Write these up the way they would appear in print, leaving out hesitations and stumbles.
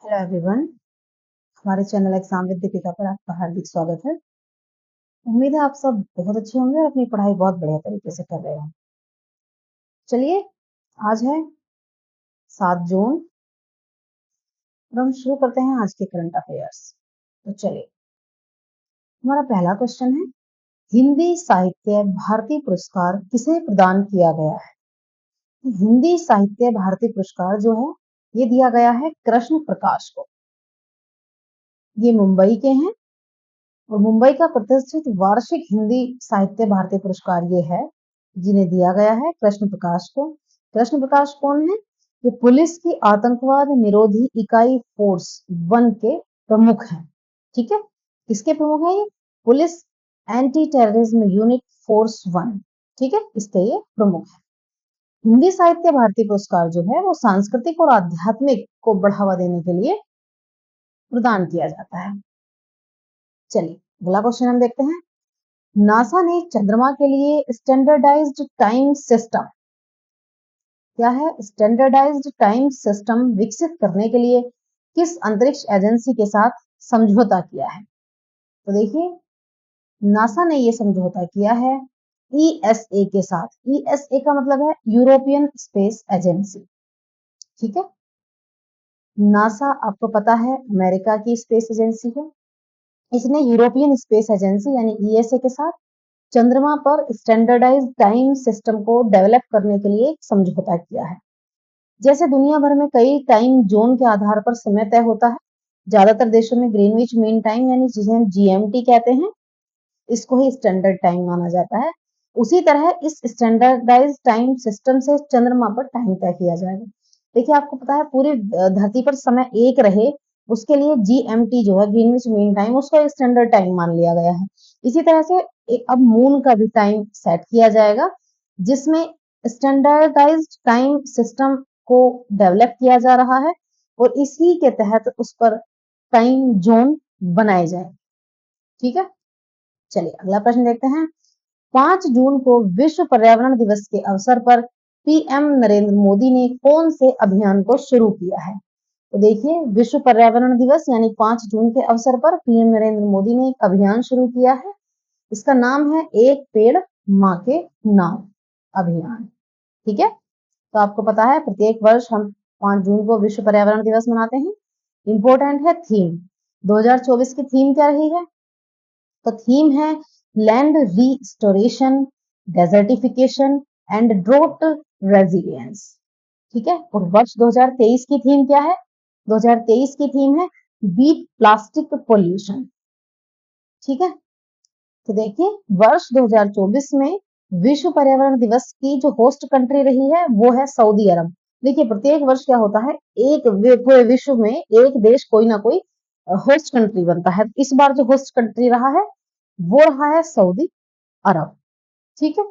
Hello everyone. हमारे channel exam with Deepika पर आपका हार्दिक स्वागत है। उम्मीद है आप सब बहुत अच्छे होंगे और अपनी पढ़ाई बहुत बढ़िया तरीके से कर रहे होंगे। चलिए, आज है 7 जून और हम शुरू करते हैं आज के करंट अफेयर्स। तो चलिए, हमारा पहला क्वेश्चन है, हिंदी साहित्य भारती पुरस्कार किसे प्रदान किया गया है? हिंदी साहित्य भारती पुरस्कार जो है ये दिया गया है कृष्ण प्रकाश को। ये मुंबई के हैं और मुंबई का प्रतिष्ठित वार्षिक हिंदी साहित्य भारती पुरस्कार ये है जिन्हें दिया गया है कृष्ण प्रकाश को। कृष्ण प्रकाश कौन है? ये पुलिस की आतंकवाद निरोधी इकाई फोर्स 1 के प्रमुख हैं। ठीक है, किसके प्रमुख है? ये police anti terrorism unit force 1। ठीक है, इसके ये प्रमुख है। हिंदी साहित्य भारती पुरस्कार जो है वो सांस्कृतिक और आध्यात्मिक को बढ़ावा देने के लिए प्रदान किया जाता है। चलिए, अगला क्वेश्चन हम देखते हैं। नासा ने चंद्रमा के लिए स्टैंडर्डाइज्ड टाइम सिस्टम, क्या है? स्टैंडर्डाइज्ड टाइम सिस्टम विकसित करने के लिए किस अंतरिक्ष एजेंसी के साथ समझौता किया है? तो देखिए, नासा ने ये समझौता किया है ईएसए के साथ। ईएसए का मतलब है यूरोपियन स्पेस एजेंसी। ठीक है, नासा आपको पता है अमेरिका की स्पेस एजेंसी है। इसने यूरोपियन स्पेस एजेंसी यानी ईएसए के साथ चंद्रमा पर स्टैंडर्डाइज्ड टाइम सिस्टम को डेवलप करने के लिए समझौता किया है। जैसे दुनिया भर में कई टाइम जोन के आधार पर समय तय होता है, ज्यादातर देशों में ग्रीनविच मीन टाइम यानी जिसे हम जीएमटी कहते हैं, इसको ही स्टैंडर्ड टाइम माना जाता है। उसी तरह इस स्टैंडर्डाइज्ड टाइम सिस्टम से चंद्रमा पर टाइम तय किया जाएगा। देखिए, आपको पता है पूरी धरती पर समय एक रहे उसके लिए जीएमटी जो है ग्रीनविच मीन टाइम, उसको स्टैंडर्ड टाइम मान लिया गया है। इसी तरह से अब मून का भी टाइम सेट किया जाएगा जिसमें स्टैंडर्डाइज्ड टाइम सिस्टम को डेवलप किया जा रहा है और इसी के तहत उस पर टाइम जोन बनाए जाए। ठीक है, चलिए अगला प्रश्न देखते हैं। 5 जून को विश्व पर्यावरण दिवस के अवसर पर पीएम नरेंद्र मोदी ने कौन से अभियान को शुरू किया है? तो देखिए, विश्व पर्यावरण दिवस यानी 5 जून के अवसर पर पीएम नरेंद्र मोदी ने एक अभियान शुरू किया है। इसका नाम है एक पेड़ माँ के नाम अभियान। ठीक है, तो आपको पता है प्रत्येक वर्ष हम 5 जून को विश्व पर्यावरण दिवस मनाते हैं। इंपॉर्टेंट है थीम, 2024 की थीम क्या रही है? तो थीम है land restoration, desertification and draught resilience. ठीक है, और वर्ष 2023 की थीम क्या है? 2023 की थीम है बीट प्लास्टिक पोल्यूशन। ठीक है, तो देखिए वर्ष 2024 में विश्व पर्यावरण दिवस की जो होस्ट कंट्री रही है वो है सऊदी अरब। देखिए, प्रत्येक वर्ष क्या होता है, एक पूरे विश्व में एक देश कोई ना कोई होस्ट कंट्री बनता है। इस बार जो होस्ट कंट्री रहा है वो रहा है सऊदी अरब। ठीक है,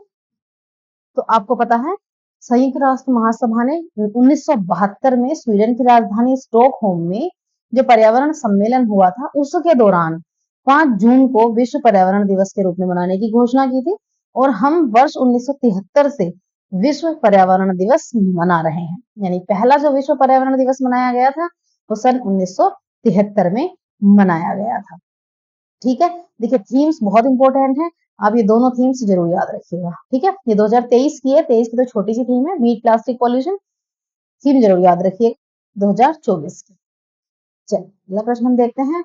तो आपको पता है संयुक्त राष्ट्र महासभा ने 1972 में स्वीडन की राजधानी स्टॉकहोम में जो पर्यावरण सम्मेलन हुआ था उसके दौरान 5 जून को विश्व पर्यावरण दिवस के रूप में मनाने की घोषणा की थी और हम वर्ष 1973 से विश्व पर्यावरण दिवस मना रहे हैं। यानी पहला जो विश्व पर्यावरण दिवस मनाया गया था वो सन 1973 में मनाया गया था। ठीक है, देखिए थीम्स बहुत इंपॉर्टेंट है, आप ये दोनों थीम्स जरूर याद रखिएगा। ठीक है, ये 2023 की है, 23 की तो छोटी सी थीम है बीट प्लास्टिक पॉल्यूशन, थीम जरूर याद रखिए 2024 की। चलिए अगला प्रश्न हम देखते हैं।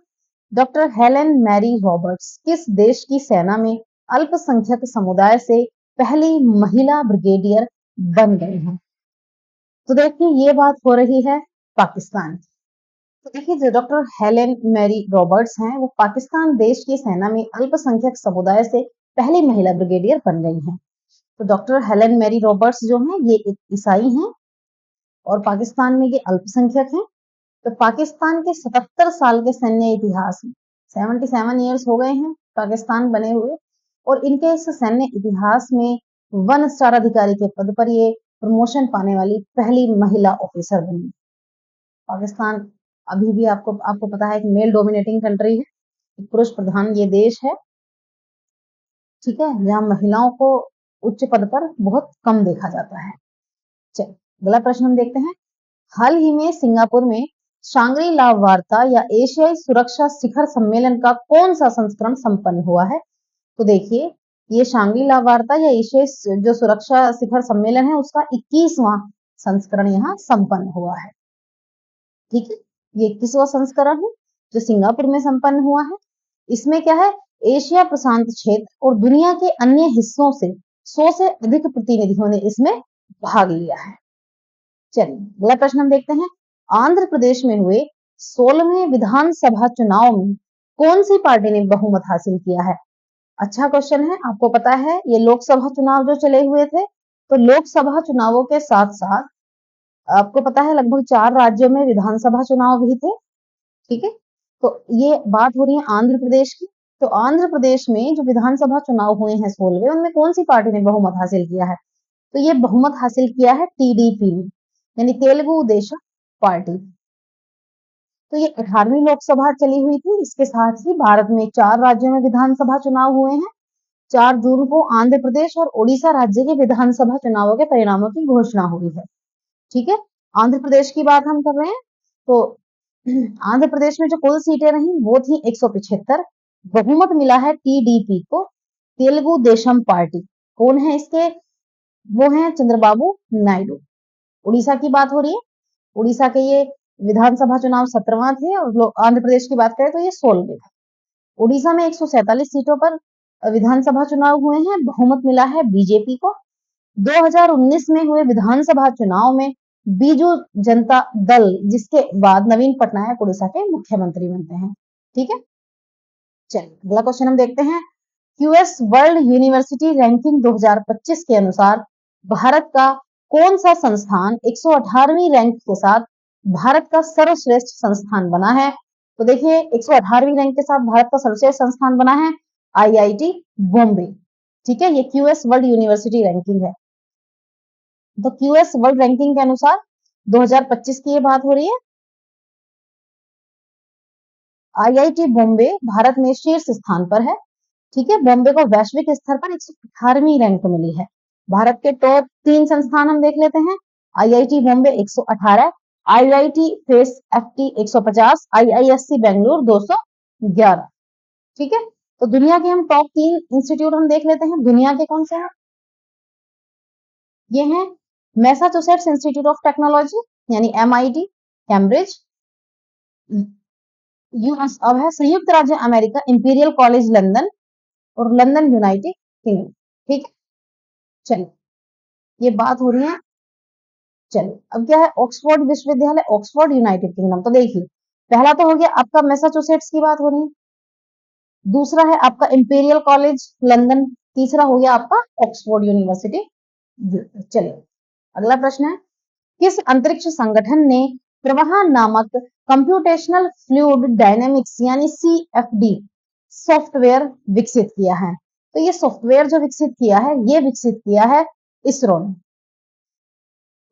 डॉक्टर हेलेन मैरी रॉबर्ट्स किस देश की सेना में अल्पसंख्यक समुदाय से पहली महिला ब्रिगेडियर बन गई हैं? तो देखिए ये बात हो रही है पाकिस्तान की। तो देखिए जो डॉक्टर हेलेन मैरी रॉबर्ट्स हैं वो पाकिस्तान देश की सेना में अल्पसंख्यक समुदाय से पहली महिला ब्रिगेडियर बन गई हैं। तो डॉक्टर हेलेन मैरी रॉबर्ट्स जो हैं ये एक ईसाई हैं और पाकिस्तान में ये अल्पसंख्यक हैं। तो पाकिस्तान के 77 साल के सैन्य इतिहास में 77 ईयर्स हो गए हैं पाकिस्तान बने हुए और इनके इस सैन्य इतिहास में 1 स्टार अधिकारी के पद पर ये प्रमोशन पाने वाली पहली महिला ऑफिसर बनी। पाकिस्तान अभी भी आपको आपको पता है एक मेल डोमिनेटिंग कंट्री है, एक पुरुष प्रधान ये देश है। ठीक है, जहाँ महिलाओं को उच्च पद पर बहुत कम देखा जाता है। चलिए अगला प्रश्न हम देखते हैं। हाल ही में सिंगापुर में शांग्री ला वार्ता या एशियाई सुरक्षा शिखर सम्मेलन का कौन सा संस्करण संपन्न हुआ है? तो देखिए, ये शांग्री ला वार्ता या एशियाई जो सुरक्षा शिखर सम्मेलन है उसका 21वां संस्करण यहाँ संपन्न हुआ है। ठीक है, ये 21वां संस्करण है जो सिंगापुर में संपन्न हुआ है। इसमें क्या है, एशिया प्रशांत क्षेत्र और दुनिया के अन्य हिस्सों से 100 से अधिक प्रतिनिधियों ने इसमें भाग लिया है। चलिए अगला प्रश्न हम देखते हैं। आंध्र प्रदेश में हुए 16वें विधानसभा चुनाव में कौन सी पार्टी ने बहुमत हासिल किया है? अच्छा क्वेश्चन है। आपको पता है ये लोकसभा चुनाव जो चले हुए थे, तो लोकसभा चुनावों के साथ साथ आपको पता है लगभग 4 राज्यों में विधानसभा चुनाव भी थे। ठीक है, तो ये बात हो रही है आंध्र प्रदेश की। तो आंध्र प्रदेश में जो विधानसभा चुनाव हुए हैं 16वें, उनमें कौन सी पार्टी ने बहुमत हासिल किया है? तो ये बहुमत हासिल किया है टीडीपी ने, यानी तेलुगु देशम पार्टी। तो ये 18वीं लोकसभा चली हुई थी। इसके साथ ही भारत में 4 राज्यों में विधानसभा चुनाव हुए हैं। 4 जून को आंध्र प्रदेश और ओडिशा राज्य के विधानसभा चुनावों के परिणामों की घोषणा हुई है। ठीक है, आंध्र प्रदेश की बात हम कर रहे हैं। तो आंध्र प्रदेश में जो कुल सीटें रही वो थी 175। बहुमत मिला है टीडीपी को, तेलुगु देशम पार्टी। कौन है इसके? वो हैं चंद्रबाबू नायडू। उड़ीसा की बात हो रही है। उड़ीसा के ये विधानसभा चुनाव 17वां थे और आंध्र प्रदेश की बात करें तो ये 16वें थे। उड़ीसा में 147 सीटों पर विधानसभा चुनाव हुए हैं। बहुमत मिला है बीजेपी को। 2019 में हुए विधानसभा चुनाव में बीजू जनता दल, जिसके बाद नवीन पटनायक उड़ीसा के मुख्यमंत्री बनते हैं। ठीक है, चलिए अगला क्वेश्चन हम देखते हैं। क्यूएस वर्ल्ड यूनिवर्सिटी रैंकिंग 2025 के अनुसार भारत का कौन सा संस्थान 118वीं रैंक के साथ भारत का सर्वश्रेष्ठ संस्थान बना है? तो देखिए 118वीं रैंक के साथ भारत का सर्वश्रेष्ठ संस्थान बना है आईआईटी बॉम्बे। ठीक है, ये क्यूएस वर्ल्ड यूनिवर्सिटी रैंकिंग है। तो क्यूएस वर्ल्ड रैंकिंग के अनुसार 2025 की ये बात हो रही है। आईआईटी बॉम्बे भारत में शीर्ष स्थान पर है। ठीक है, बॉम्बे को वैश्विक स्तर पर 118वीं रैंक मिली है। भारत के टॉप 3 संस्थान हम देख लेते हैं। IIT Bombay 118, IIT face FT 150, IISc Bengaluru 211। ठीक है, तो दुनिया के हम टॉप 3 इंस्टीट्यूट हम देख लेते हैं। दुनिया के कौन से हैं? ये हैं मैसाचुसेट्स इंस्टीट्यूट ऑफ टेक्नोलॉजी यानी एमआईटी कैम्ब्रिज, यूएस अब है संयुक्त राज्य अमेरिका इंपीरियल कॉलेज लंदन और लंदन यूनाइटेड किंगडम। ठीक है, चलिए ये बात हो रही है। चलिए अब क्या है, ऑक्सफोर्ड विश्वविद्यालय, ऑक्सफोर्ड यूनाइटेड किंगडम। तो देखिए पहला तो हो गया आपका मैसाचुसेट्स की बात हो रही है, दूसरा है आपका इंपीरियल कॉलेज लंदन, तीसरा हो गया आपका ऑक्सफोर्ड यूनिवर्सिटी। चलिए अगला प्रश्न है, किस अंतरिक्ष संगठन ने प्रवाह नामक कंप्यूटेशनल फ्लूइड डायनेमिक्स यानी सीएफडी सॉफ्टवेयर विकसित किया है? तो ये सॉफ्टवेयर जो विकसित किया है, ये विकसित किया है इसरो ने।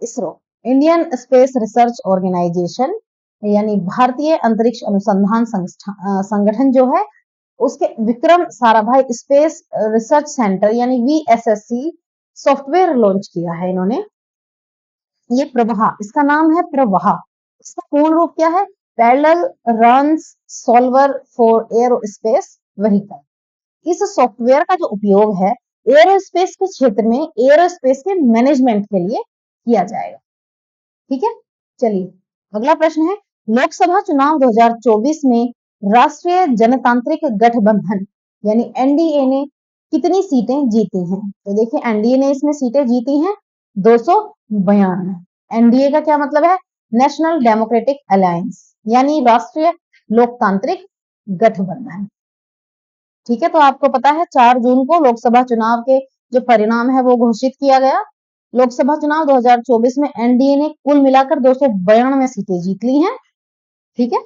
ISRO Indian Space Research Organisation यानी भारतीय अंतरिक्ष अनुसंधान संगठन जो है, उसके Vikram Sarabhai Space Research Centre यानी वीएसएससी सॉफ्टवेयर लॉन्च किया है इन्होंने। ये प्रवाह, इसका नाम है प्रवाह। इसका पूर्ण रूप क्या है? Parallel run solver for aerospace vehicle. इस सॉफ्टवेयर का जो उपयोग है एरोस्पेस के क्षेत्र में एरोस्पेस के मैनेजमेंट के लिए किया जाएगा। ठीक है, चलिए अगला प्रश्न है, लोकसभा चुनाव 2024 में राष्ट्रीय जनतांत्रिक गठबंधन यानी एनडीए ने कितनी सीटें जीती हैं? तो देखिए एनडीए ने इसमें सीटें जीती हैं 292। एनडीए का क्या मतलब है? नेशनल डेमोक्रेटिक अलायंस यानी राष्ट्रीय लोकतांत्रिक गठबंधन। ठीक है, तो आपको पता है 4 जून को लोकसभा चुनाव के जो परिणाम है वो घोषित किया गया। लोकसभा चुनाव 2024 में एनडीए ने कुल मिलाकर 292 सीटें जीत ली हैं। ठीक है,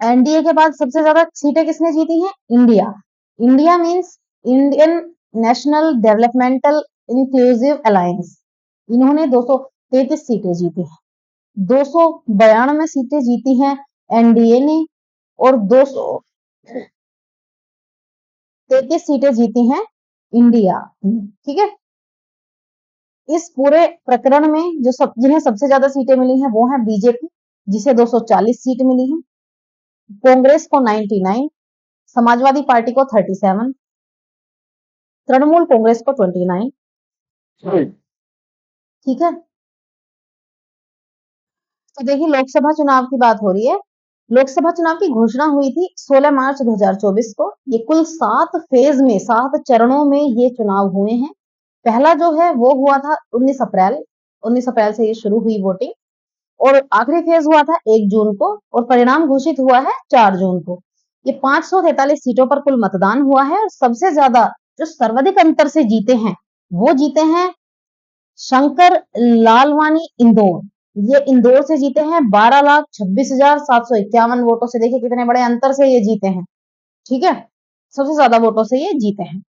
एनडीए के बाद सबसे ज्यादा सीटें किसने जीती हैं? India. India means Indian national developmental inclusive alliance, इन्होंने 233 सीटें जीती हैं। 292 सीटें जीती हैं एनडीए ने और 233 सीटें जीती हैं इंडिया। ठीक है, इस पूरे प्रकरण में जो जिन्हें सबसे ज्यादा सीटें मिली हैं वो है बीजेपी जिसे 240 सीट मिली है, कांग्रेस को 99, समाजवादी पार्टी को 37, तृणमूल कांग्रेस को 29। ठीक है, तो देखिए लोकसभा चुनाव की बात हो रही है। लोकसभा चुनाव की घोषणा हुई थी 16 मार्च 2024 को। ये कुल 7 फेज में, 7 चरणों में ये चुनाव हुए हैं। पहला जो है वो हुआ था 19 अप्रैल। 19 अप्रैल से ये शुरू हुई वोटिंग, और आखिरी फेज हुआ था 1 जून को, और परिणाम घोषित हुआ है 4 जून को। ये 543 सीटों पर कुल मतदान हुआ है, और सबसे ज्यादा जो सर्वाधिक अंतर से जीते हैं वो जीते हैं शंकर लालवानी इंदौर। ये इंदौर से जीते हैं 12,26,751 वोटों से। देखिए कितने बड़े अंतर से ये जीते हैं। ठीक है, सबसे ज्यादा वोटों से ये जीते हैं।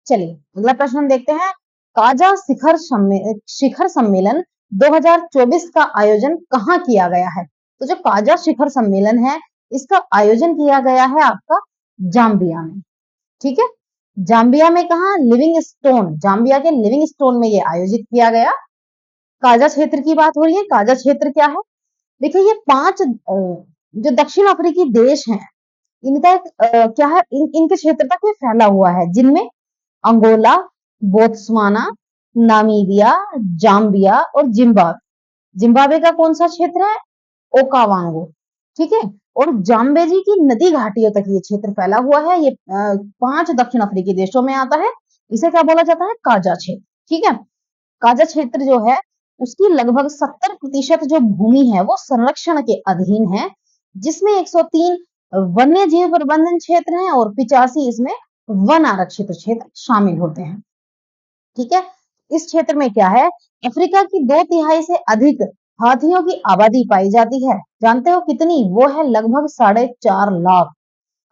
चलिए अगला प्रश्न हम देखते हैं। काजा शिखर सम्मेलन 2024 का आयोजन कहाँ किया गया है? तो जो काजा शिखर सम्मेलन है इसका आयोजन किया गया है आपका जाम्बिया में। ठीक है, जाम्बिया में कहा? लिविंगस्टोन, जाम्बिया के लिविंगस्टोन में ये आयोजित किया गया। काजा क्षेत्र की बात हो रही है। काजा क्षेत्र क्या है? देखिए ये 5 जो दक्षिण अफ्रीकी देश हैं इनका एक क्या है, इनके क्षेत्र तक ये फैला हुआ है, जिनमें अंगोला, बोत्सवाना, नामीबिया, जाम्बिया और जिम्बाब्वे। जिम्बाब्वे का कौन सा क्षेत्र है? ओकावांगो। ठीक है, और जाम्बेजी की नदी घाटियों तक ये क्षेत्र फैला हुआ है। ये 5 दक्षिण अफ्रीकी देशों में आता है। इसे क्या बोला जाता है? काजा क्षेत्र। ठीक है, काजा क्षेत्र जो है उसकी लगभग 70% जो भूमि है वो संरक्षण के अधीन है, जिसमें 103 वन्य जीव प्रबंधन क्षेत्र हैं और 85 इसमें वन आरक्षित क्षेत्र शामिल होते हैं। ठीक है, इस क्षेत्र में क्या है, अफ्रीका की 2/3 से अधिक हाथियों की आबादी पाई जाती है। जानते हो कितनी? वो है लगभग 4.5 लाख।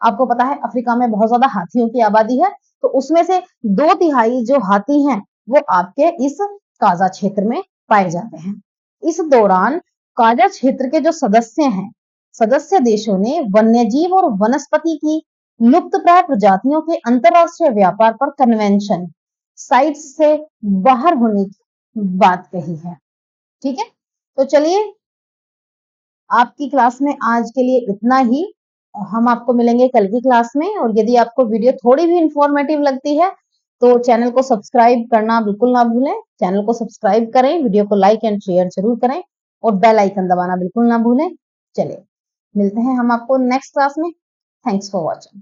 आपको पता है अफ्रीका में बहुत ज्यादा हाथियों की आबादी है, तो उसमें से 2/3 जो हाथी हैं वो आपके इस काजा क्षेत्र में पाए जाते हैं। इस दौरान काजा क्षेत्र के जो सदस्य हैं, सदस्य देशों ने वन्यजीव और वनस्पति की लुप्तप्राय प्रजातियों के अंतरराष्ट्रीय व्यापार पर कन्वेंशन साइट्स से बाहर होने की बात कही है। ठीक है, तो चलिए आपकी क्लास में आज के लिए इतना ही। हम आपको मिलेंगे कल की क्लास में, और यदि आपको वीडियो थोड़ी भी इंफॉर्मेटिव लगती है तो चैनल को सब्सक्राइब करना बिल्कुल ना भूलें। चैनल को सब्सक्राइब करें, वीडियो को लाइक एंड शेयर जरूर करें, और बेल आइकन दबाना बिल्कुल ना भूलें। चलिए मिलते हैं हम आपको नेक्स्ट क्लास में। Thanks for watching.